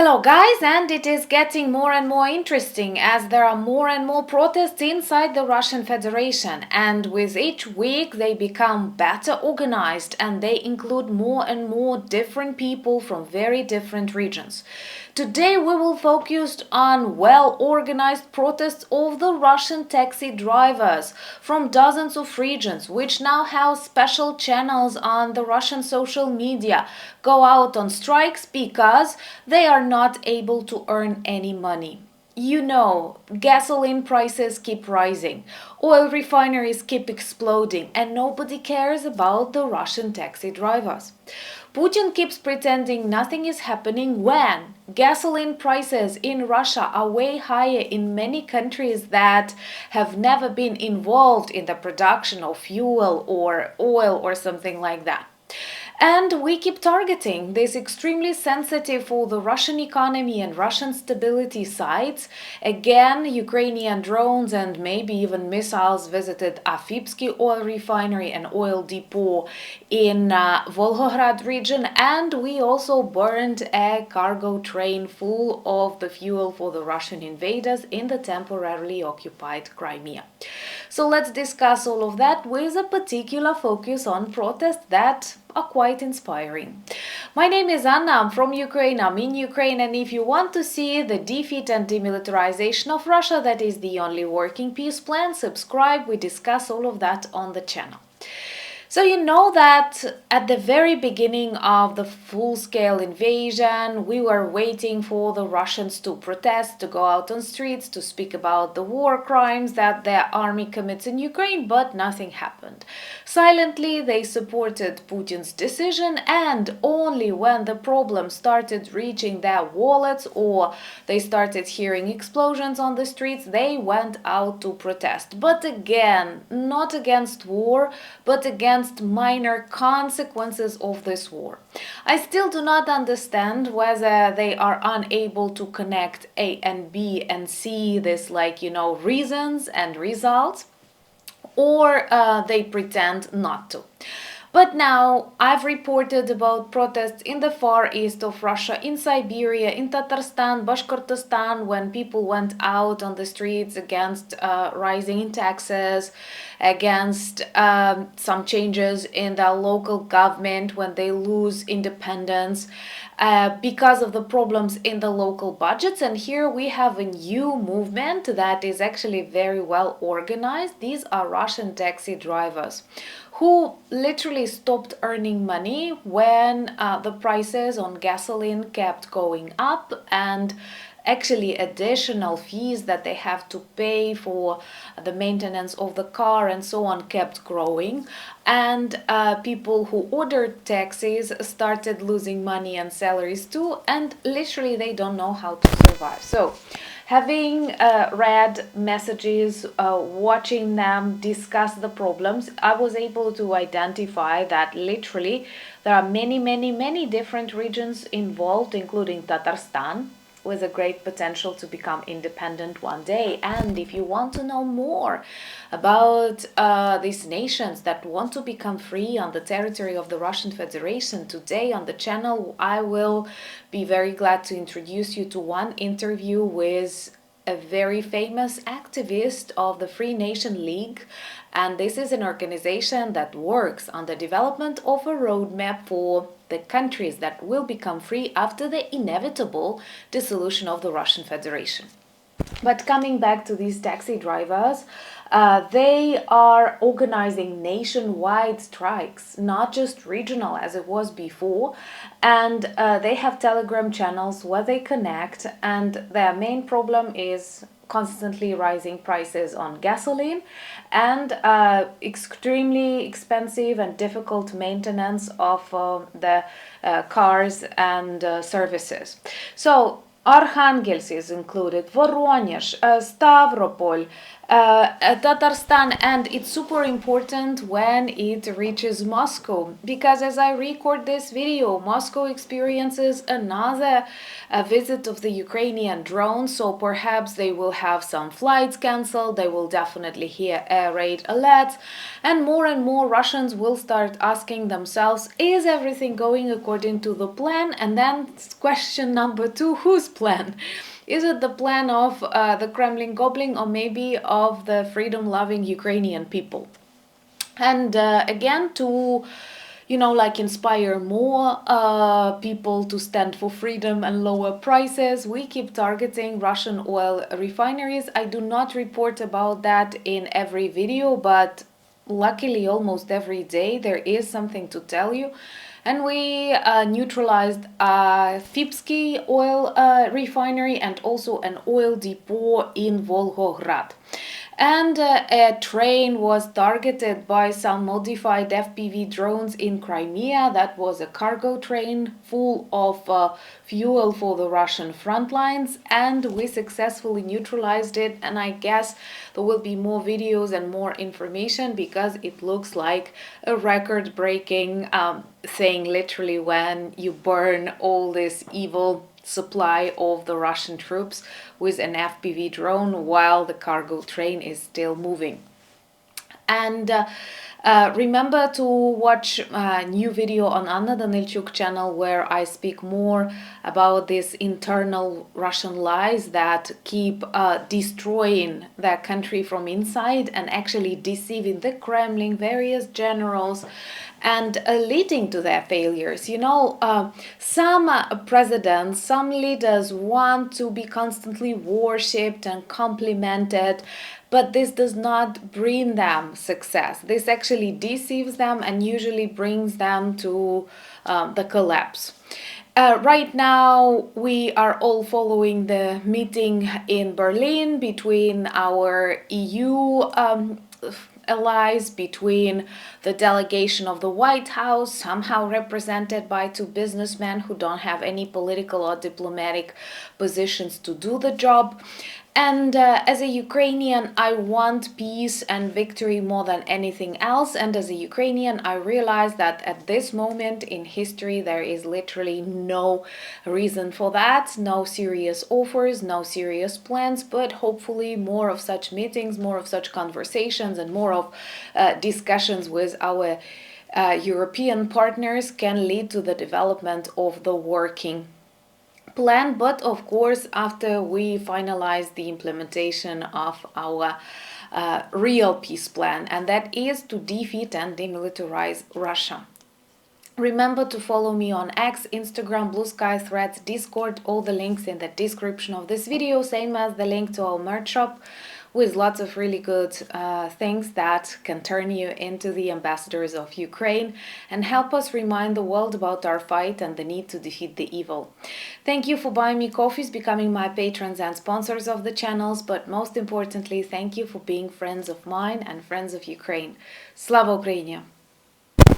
Hello guys, and it is getting more and more interesting as there are more and more protests inside the Russian Federation, and with each week they become better organized and they include more and more different people from very different regions. Today we will focus on well-organized protests of the Russian taxi drivers from dozens of regions, which now have special channels on the Russian social media, go out on strikes because they are not able to earn any money. You know, gasoline prices keep rising, oil refineries keep exploding, and nobody cares about the Russian taxi drivers. Putin keeps pretending nothing is happening when gasoline prices in Russia are way higher in many countries that have never been involved in the production of fuel or oil or something like that. And we keep targeting these extremely sensitive for the Russian economy and Russian stability sites. Again, Ukrainian drones and maybe even missiles visited Afipsky oil refinery and oil depot in Volgograd region. And we also burned a cargo train full of the fuel for the Russian invaders in the temporarily occupied Crimea. So let's discuss all of that with a particular focus on protests that are quite inspiring. My name is Anna, I'm from Ukraine, I'm in Ukraine, and if you want to see the defeat and demilitarization of Russia, that is the only working peace plan, subscribe, we discuss all of that on the channel. So you know that at the very beginning of the full-scale invasion, we were waiting for the Russians to protest, to go out on streets, to speak about the war crimes that their army commits in Ukraine, but nothing happened. Silently, they supported Putin's decision, and only when the problem started reaching their wallets or they started hearing explosions on the streets, they went out to protest. But again, not against war, but against minor consequences of this war. I still do not understand whether they are unable to connect A and B and see this reasons and results, or they pretend not to. But now I've reported about protests in the far east of Russia, in Siberia, in Tatarstan, Bashkortostan, when people went out on the streets against rising taxes, against some changes in the local government when they lose independence because of the problems in the local budgets. And here we have a new movement that is actually very well organized. These are Russian taxi drivers who literally stopped earning money when the prices on gasoline kept going up, and actually additional fees that they have to pay for the maintenance of the car and so on kept growing, and people who ordered taxis started losing money and salaries too, and literally they don't know how to survive. So having read messages, watching them discuss the problems, I was able to identify that literally there are many different regions involved, including Tatarstan, with a great potential to become independent one day. And if you want to know more about these nations that want to become free on the territory of the Russian Federation, today on the channel I will be very glad to introduce you to one interview with a very famous activist of the Free Nation League, and this is an organization that works on the development of a roadmap for the countries that will become free after the inevitable dissolution of the Russian Federation. But coming back to these taxi drivers, they are organizing nationwide strikes, not just regional as it was before, and they have Telegram channels where they connect, and their main problem is constantly rising prices on gasoline and extremely expensive and difficult maintenance of the cars and services. So Arhangelsk is included, Voronezh, Stavropol, Tatarstan, and it's super important when it reaches Moscow, because as I record this video, Moscow experiences another visit of the Ukrainian drone, so perhaps they will have some flights cancelled, they will definitely hear air raid alerts, and more Russians will start asking themselves, is everything going according to the plan? And then question number 2, whose plan? Is it the plan of the Kremlin Goblin, or maybe of the freedom-loving Ukrainian people? And again, to inspire more people to stand for freedom and lower prices, we keep targeting Russian oil refineries. I do not report about that in every video, but luckily almost every day there is something to tell you. And we neutralized Fipsky oil refinery and also an oil depot in Volgograd. And a train was targeted by some modified FPV drones in Crimea. That was a cargo train full of fuel for the Russian front lines, and we successfully neutralized it. And I guess there will be more videos and more information, because it looks like a record-breaking thing, literally, when you burn all this evil supply of the Russian troops with an FPV drone while the cargo train is still moving. And remember to watch a new video on Anna Danilchuk channel, where I speak more about these internal Russian lies that keep destroying their country from inside and actually deceiving the Kremlin, various generals, and leading to their failures. Some presidents, some leaders want to be constantly worshipped and complimented, but this does not bring them success. This actually deceives them and usually brings them to the collapse. Right now, we are all following the meeting in Berlin between our EU allies, between the delegation of the White House, somehow represented by 2 businessmen who don't have any political or diplomatic positions to do the job. And as a Ukrainian, I want peace and victory more than anything else. And as a Ukrainian, I realize that at this moment in history, there is literally no reason for that, no serious offers, no serious plans, but hopefully more of such meetings, more of such conversations, and more of discussions with our European partners can lead to the development of the working plan. But of course, after we finalize the implementation of our real peace plan, and that is to defeat and demilitarize Russia. Remember to follow me on X, Instagram, Blue Sky, Threads, Discord, all the links in the description of this video, same as the link to our merch shop, with lots of really good things that can turn you into the ambassadors of Ukraine and help us remind the world about our fight and the need to defeat the evil. Thank you for buying me coffees, becoming my patrons and sponsors of the channels, but most importantly, thank you for being friends of mine and friends of Ukraine. Slava Ukraini!